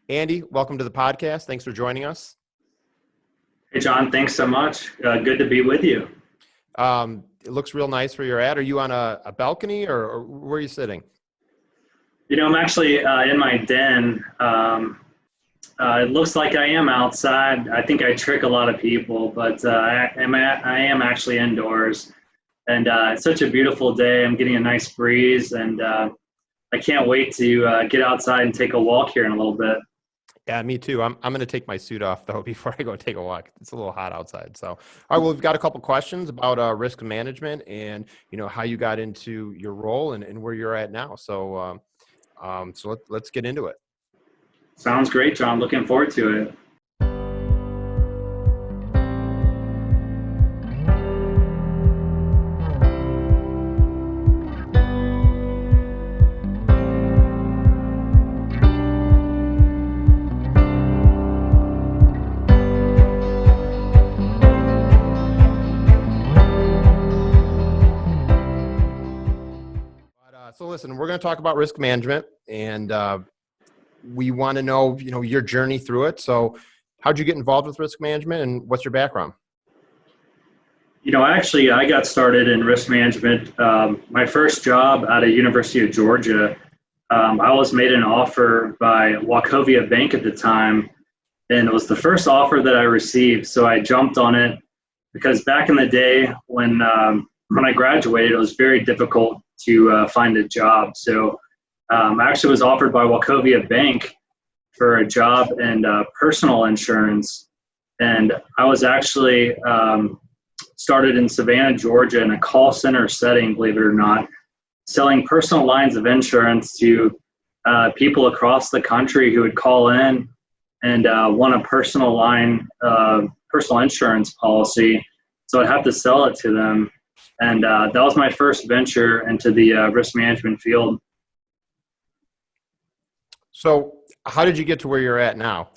Andy, welcome to the podcast. Thanks for joining us. Hey, John, thanks so much. Good to be with you. It looks real nice where you're at. Are you on a balcony or where are you sitting? I'm actually in my den. It looks like I am outside. I think I trick a lot of people, but I am actually indoors. And it's such a beautiful day. I'm getting a nice breeze, and I can't wait to get outside and take a walk here in a little bit. Yeah, me too. I'm going to take my suit off though before I go take a walk. It's a little hot outside. So, all right. Well, we've got a couple questions about risk management and how you got into your role and where you're at now. So, let's get into it. Sounds great, John. Looking forward to it. So listen, we're going to talk about risk management, and we want to know, your journey through it. So how'd you get involved with risk management, and what's your background? I got started in risk management. My first job out of University of Georgia, I was made an offer by Wachovia Bank at the time, and it was the first offer that I received. So I jumped on it because back in the day when I graduated, it was very difficult to find a job. So I actually was offered by Wachovia Bank for a job in personal insurance. And I was actually started in Savannah, Georgia in a call center setting, believe it or not, selling personal lines of insurance to people across the country who would call in and want a personal insurance policy. So I'd have to sell it to them. And that was my first venture into the risk management field. So how did you get to where you're at now?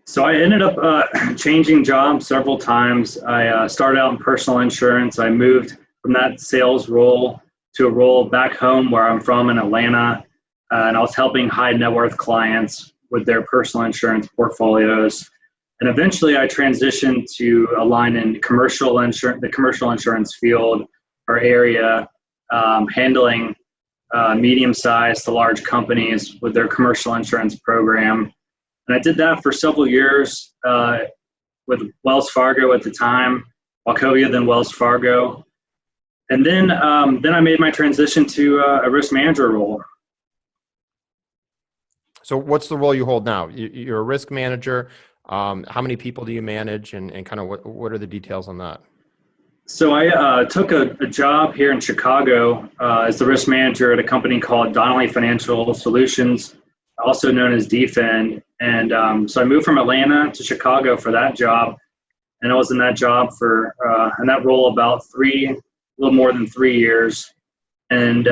So I ended up changing jobs several times. I started out in personal insurance. I moved from that sales role to a role back home where I'm from in Atlanta. And I was helping high net worth clients with their personal insurance portfolios. And eventually I transitioned to a line in the commercial insurance field or area, handling medium-sized to large companies with their commercial insurance program. And I did that for several years with Wells Fargo at the time, Wachovia, then Wells Fargo. And then I made my transition to a risk manager role. So what's the role you hold now? You're a risk manager. How many people do you manage, and kind of what are the details on that? So I took a job here in Chicago as the risk manager at a company called Donnelly Financial Solutions, also known as DFIN. And so I moved from Atlanta to Chicago for that job. And I was in that job in that role about a little more than 3 years. And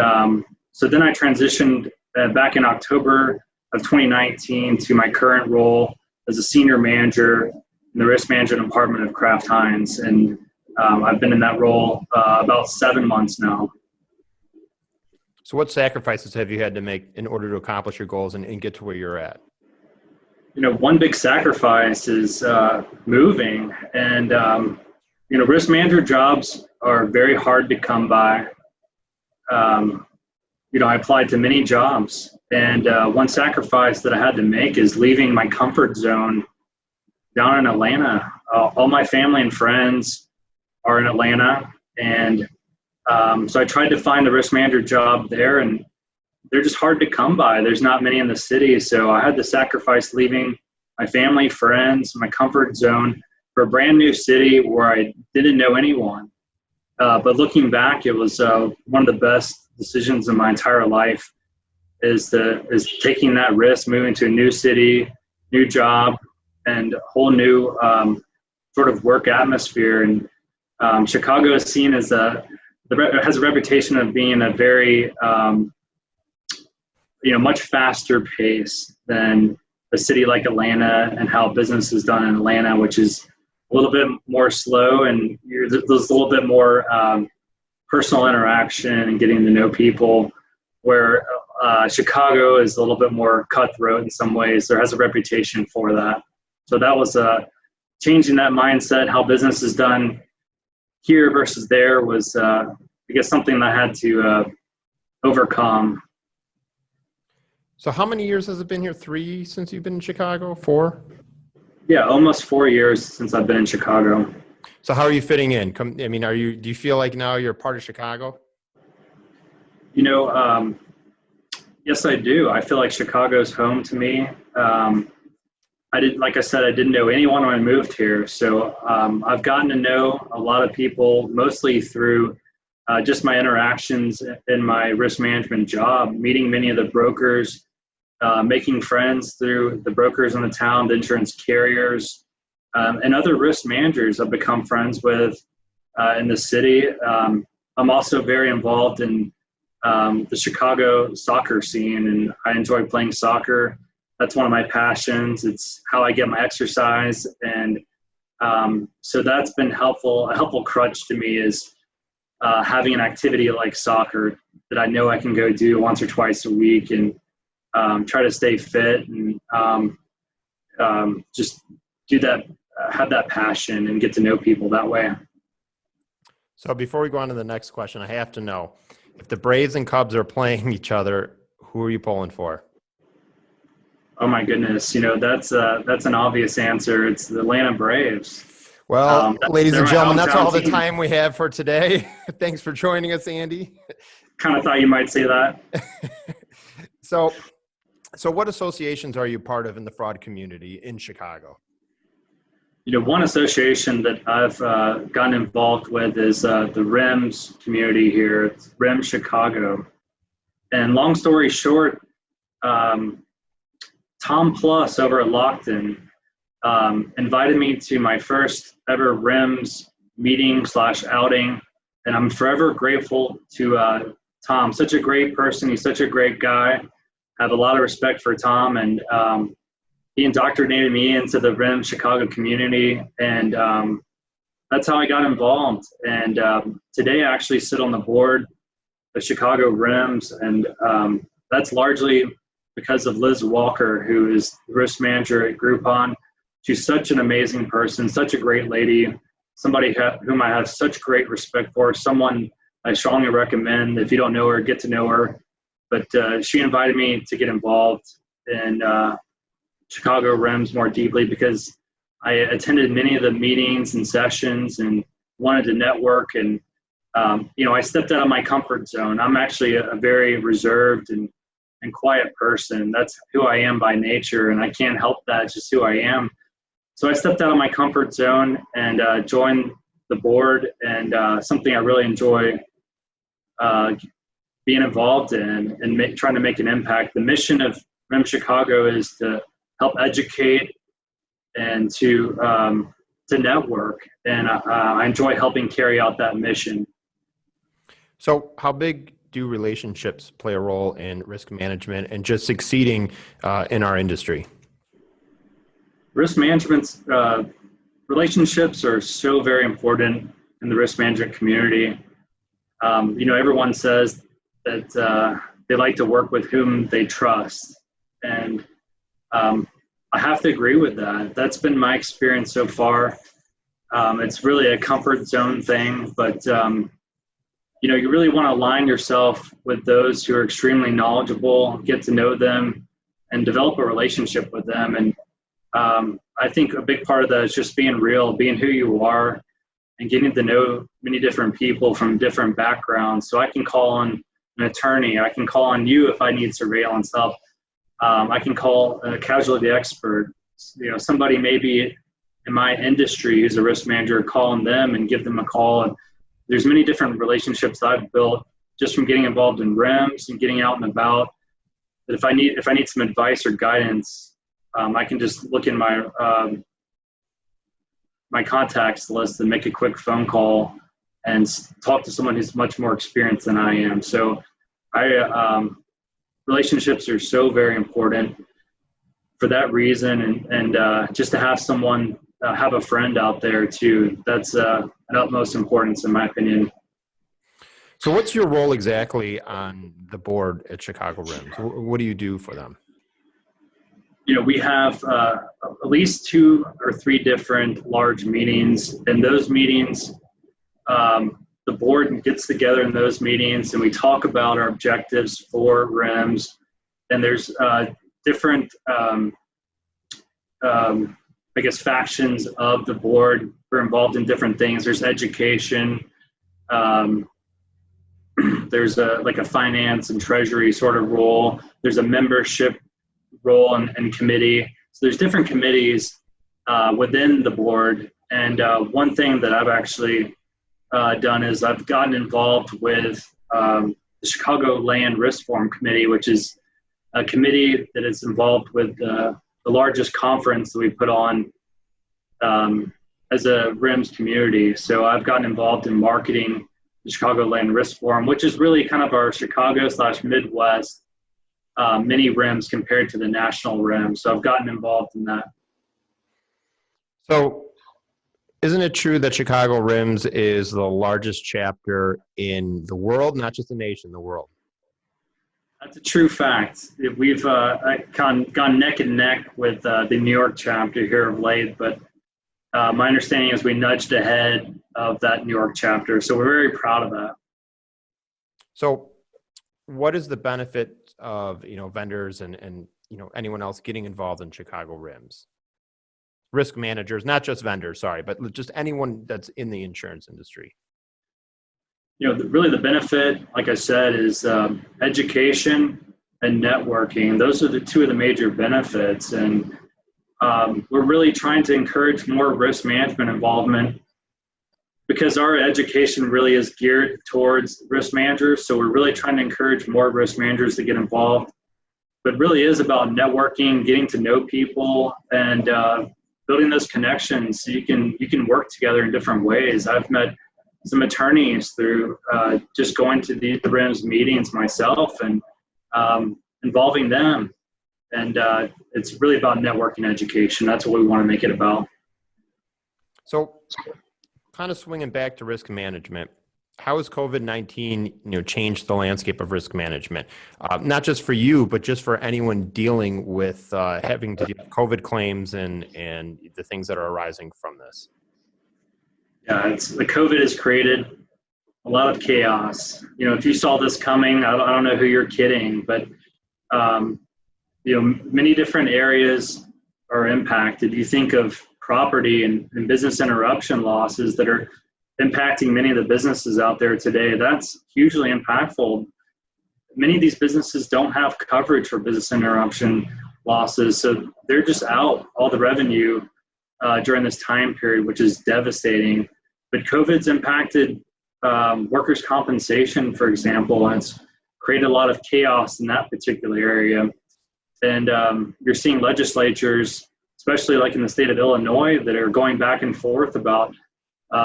so then I transitioned back in October of 2019 to my current role as a senior manager in the risk management department of Kraft Heinz. And I've been in that role about 7 months now. So what sacrifices have you had to make in order to accomplish your goals and get to where you're at? One big sacrifice is moving. And, risk manager jobs are very hard to come by. I applied to many jobs. And one sacrifice that I had to make is leaving my comfort zone down in Atlanta. All my family and friends are in Atlanta. And so I tried to find a risk manager job there, and they're just hard to come by. There's not many in the city. So I had to sacrifice leaving my family, friends, my comfort zone for a brand new city where I didn't know anyone. But looking back, it was one of the best decisions in my entire life is taking that risk, moving to a new city, new job, and a whole new sort of work atmosphere. And Chicago is seen as has a reputation of being a very much faster pace than a city like Atlanta, and how business is done in Atlanta, which is a little bit more slow, and there's a little bit more personal interaction and getting to know people, where Chicago is a little bit more cutthroat in some ways. There has a reputation for that. So that was changing that mindset, how business is done here versus there was, I guess, something that I had to overcome. So how many years has it been here? 3 since you've been in Chicago? 4? Yeah, almost 4 years since I've been in Chicago. So how are you fitting in? Do you feel like now you're part of Chicago? Yes, I do. I feel like Chicago's home to me. Like I said, I didn't know anyone when I moved here. So I've gotten to know a lot of people, mostly through just my interactions in my risk management job, meeting many of the brokers, making friends through the brokers in the town, the insurance carriers, and other risk managers I've become friends with in the city. I'm also very involved in the Chicago soccer scene, and I enjoy playing soccer. That's one of my passions. It's how I get my exercise. And so that's been helpful. A helpful crutch to me is having an activity like soccer that I know I can go do once or twice a week and try to stay fit and just do that, have that passion and get to know people that way. So before we go on to the next question, I have to know, if the Braves and Cubs are playing each other, who are you pulling for? Oh my goodness. That's an obvious answer. It's the Atlanta Braves. Well, ladies and gentlemen, that's all the team. time we have for today. Thanks for joining us, Andy. Kind of thought you might say that. So what associations are you part of in the fraud community in Chicago? One association that I've gotten involved with is the RIMS community here. It's RIMS Chicago. And long story short, Tom Plus over at Lockton invited me to my first ever RIMS meeting / outing. And I'm forever grateful to Tom. Such a great person. He's such a great guy. I have a lot of respect for Tom. And he indoctrinated me into the RIMS Chicago community. And that's how I got involved. And today I actually sit on the board of Chicago RIMS. And that's largely because of Liz Walker, who is the risk manager at Groupon. She's such an amazing person, such a great lady, somebody whom I have such great respect for, someone I strongly recommend. If you don't know her, get to know her. But she invited me to get involved in Chicago RIMS more deeply because I attended many of the meetings and sessions and wanted to network. And, I stepped out of my comfort zone. I'm actually a very reserved and quiet person. That's who I am by nature, and I can't help that. It's just who I am. So I stepped out of my comfort zone and joined the board, and something I really enjoy being involved in and trying to make an impact. The mission of RIM Chicago is to help educate and to network, and I enjoy helping carry out that mission. So how big do relationships play a role in risk management and just succeeding in our industry? Risk management's relationships are so very important in the risk management community. Everyone says that they like to work with whom they trust. And I have to agree with that. That's been my experience so far. It's really a comfort zone thing, but you really want to align yourself with those who are extremely knowledgeable, get to know them, and develop a relationship with them. And I think a big part of that is just being real, being who you are, and getting to know many different people from different backgrounds. So I can call on an attorney. I can call on you if I need surveillance help. I can call a casualty expert. Somebody maybe in my industry who's a risk manager, call on them and give them a call. And there's many different relationships that I've built just from getting involved in RIMS and getting out and about. That if I need some advice or guidance, I can just look in my my contacts list and make a quick phone call and talk to someone who's much more experienced than I am. So relationships are so very important for that reason, and just to have someone have a friend out there too. That's an utmost importance in my opinion. So what's your role exactly on the board at Chicago Rims? What do you do for them? We have at least 2 or 3 different large meetings. And those meetings, the board gets together in those meetings and we talk about our objectives for RIMS. And there's different, I guess, factions of the board. We're involved in different things. There's education. There's a finance and treasury sort of role. There's a membership role and committee. So there's different committees within the board. And one thing that I've actually done is I've gotten involved with the Chicago Land Risk Forum Committee, which is a committee that is involved with the largest conference that we put on as a RIMS community. So I've gotten involved in marketing the Chicago Land Risk Forum, which is really kind of our Chicago/Midwest mini RIMS compared to the national RIMS. So I've gotten involved in that. So isn't it true that Chicago Rims is the largest chapter in the world, not just the nation, the world? That's a true fact. We've gone neck and neck with the New York chapter here of late, but my understanding is we nudged ahead of that New York chapter. So we're very proud of that. So what is the benefit of, vendors and anyone else getting involved in Chicago Rims? Risk managers, not just vendors, sorry, but just anyone that's in the insurance industry. Really the benefit, like I said, is education and networking. Those are the 2 of the major benefits. And we're really trying to encourage more risk management involvement because our education really is geared towards risk managers. So we're really trying to encourage more risk managers to get involved. But it really is about networking, getting to know people, and building those connections so you can work together in different ways. I've met some attorneys through just going to the RIMS meetings myself and involving them. And it's really about networking education. That's what we want to make it about. So kind of swinging back to risk management, how has COVID-19 changed the landscape of risk management? Not just for you, but just for anyone dealing with having to deal with COVID claims and the things that are arising from this? Yeah, the COVID has created a lot of chaos. If you saw this coming, I don't know who you're kidding, but many different areas are impacted. You think of property and business interruption losses that are impacting many of the businesses out there today. That's hugely impactful. Many of these businesses don't have coverage for business interruption losses, so they're just out all the revenue during this time period, which is devastating. But COVID's impacted workers' compensation, for example, and it's created a lot of chaos in that particular area. And you're seeing legislatures, especially like in the state of Illinois, that are going back and forth about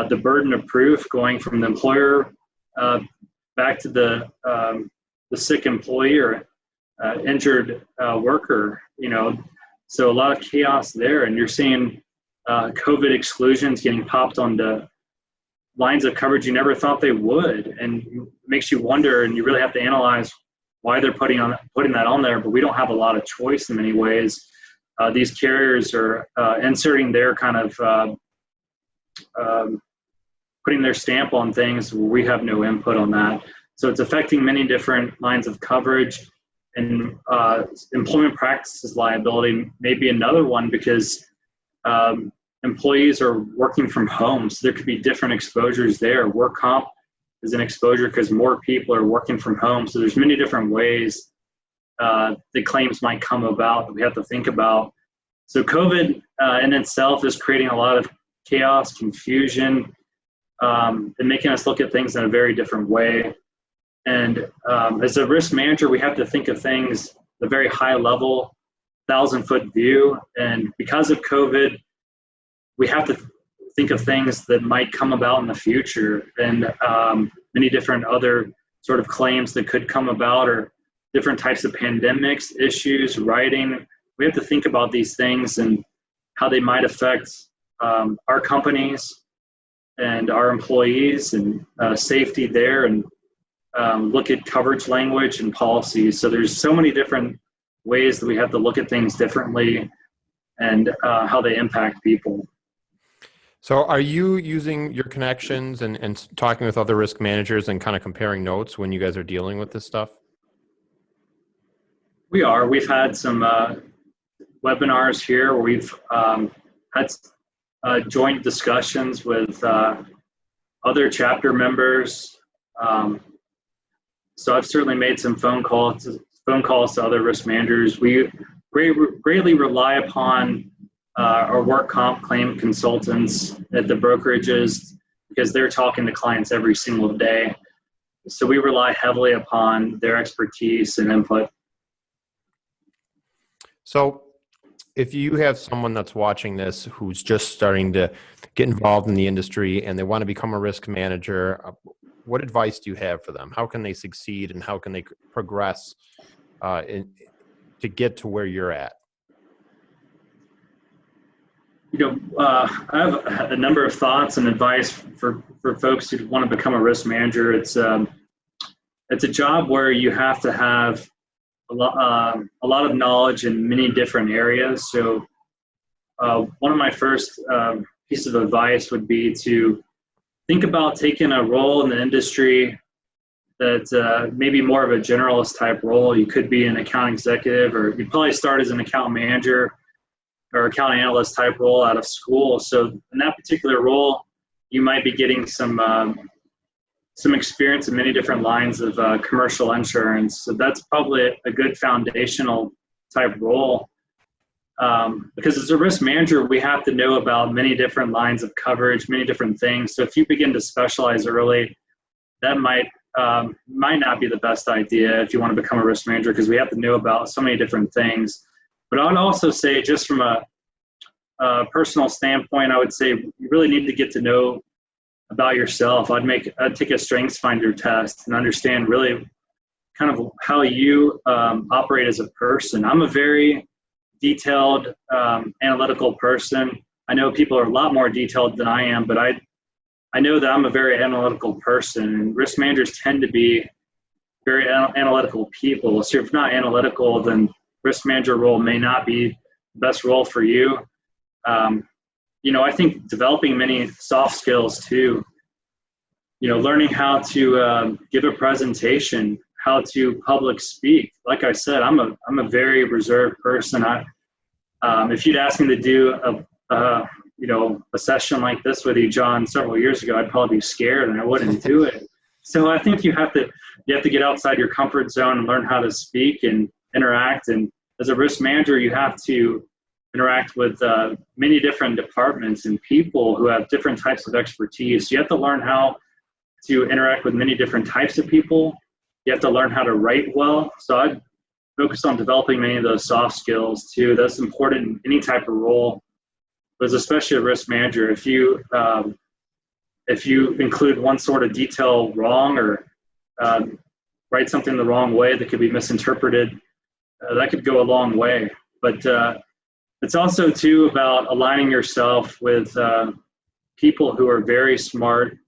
the burden of proof going from the employer back to the sick employee or injured worker. So a lot of chaos there, and you're seeing COVID exclusions getting popped onto lines of coverage you never thought they would, and it makes you wonder, and you really have to analyze why they're putting that on there. But we don't have a lot of choice in many ways. These carriers are inserting their kind of putting their stamp on things where we have no input on that. So it's affecting many different lines of coverage, and employment practices liability may be another one because employees are working from home. So there could be different exposures there. Work comp is an exposure because more people are working from home. So there's many different ways the claims might come about that we have to think about. So COVID in itself is creating a lot of chaos, confusion, and making us look at things in a very different way. And as a risk manager, we have to think of things at a very high level, 1,000-foot view. And because of COVID, we have to think of things that might come about in the future, and many different other sort of claims that could come about, or different types of pandemics, issues, writing. We have to think about these things and how they might affect our companies and our employees and safety there. And look at coverage language and policies. So there's so many different ways that we have to look at things differently and how they impact people. So are you using your connections and talking with other risk managers and kind of comparing notes when you guys are dealing with this stuff? We are. We've had some webinars here where we've had joint discussions with other chapter members. So I've certainly made some phone calls to other risk managers. We greatly rely upon our work comp claim consultants at the brokerages because they're talking to clients every single day. So we rely heavily upon their expertise and input. So if you have someone that's watching this who's just starting to get involved in the industry and they want to become a risk manager, what advice do you have for them? How can they succeed and how can they progress to get to where you're at? I have a number of thoughts and advice for folks who want to become a risk manager. It's a job where you have to have a lot of knowledge in many different areas. So one of my first pieces of advice would be to think about taking a role in the industry that maybe more of a generalist type role. You could be an account executive, or you'd probably start as an account manager or account analyst type role out of school. So in that particular role, you might be getting some experience in many different lines of commercial insurance. So that's probably a good foundational type role. Because as a risk manager, we have to know about many different lines of coverage, many different things. So if you begin to specialize early, that might not be the best idea if you want to become a risk manager, because we have to know about so many different things. But I would also say, just from a personal standpoint, I would say you really need to get to know about yourself. I'd take a strengths finder test and understand really kind of how you operate as a person. I'm a very detailed, analytical person. I know people are a lot more detailed than I am, but I know that I'm a very analytical person, and risk managers tend to be very analytical people. So if not analytical, then risk manager role may not be the best role for you. I think developing many soft skills too, learning how to give a presentation, how to public speak. Like I said, I'm a very reserved person. If you'd asked me to do a session like this with you, John, several years ago, I'd probably be scared and I wouldn't do it. So I think you have to get outside your comfort zone and learn how to speak and interact. And as a risk manager, you have to interact with many different departments and people who have different types of expertise. You have to learn how to interact with many different types of people. You have to learn how to write well. So I'd focus on developing many of those soft skills too. That's important in any type of role, but especially a risk manager. If you include one sort of detail wrong or write something the wrong way that could be misinterpreted, that could go a long way. But it's also too about aligning yourself with people who are very smart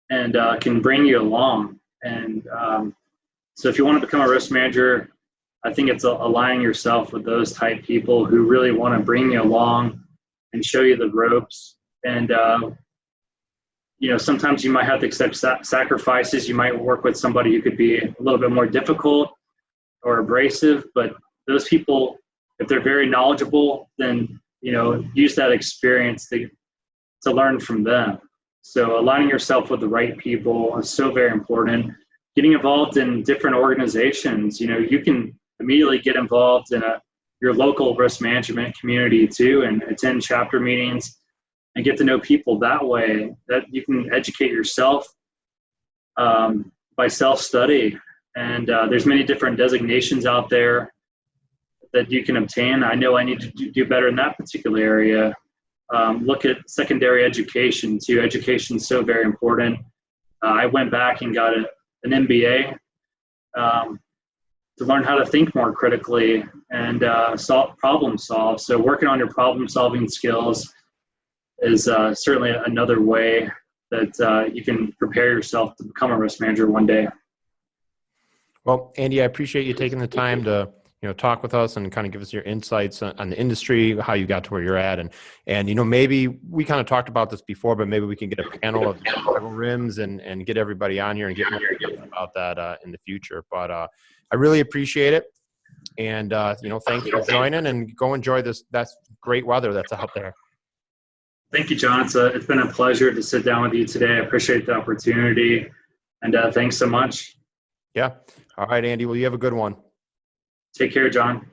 and can bring you along. And so if you want to become a risk manager, I think it's aligning yourself with those type people who really want to bring you along and show you the ropes. And sometimes you might have to accept sacrifices. You might work with somebody who could be a little bit more difficult or abrasive, but those people, if they're very knowledgeable, then use that experience to learn from them. So aligning yourself with the right people is so very important. Getting involved in different organizations, you can immediately get involved in your local risk management community too, and attend chapter meetings and get to know people that way. That you can educate yourself by self-study. And there's many different designations out there that you can obtain. I know I need to do better in that particular area. Look at secondary education too. Education is so very important. I went back and got an MBA to learn how to think more critically and problem solve. So working on your problem solving skills is certainly another way that you can prepare yourself to become a risk manager one day. Well, Andy, I appreciate you taking the time to, talk with us and kind of give us your insights on the industry, how you got to where you're at. And, maybe we kind of talked about this before, but maybe we can get a panel of several rims and get everybody on here and get more about that in the future. But I really appreciate it. And, thanks for joining, and go enjoy this. That's great weather that's out there. Thank you, John. It's been a pleasure to sit down with you today. I appreciate the opportunity, and thanks so much. Yeah. All right, Andy. Well, you have a good one. Take care, John.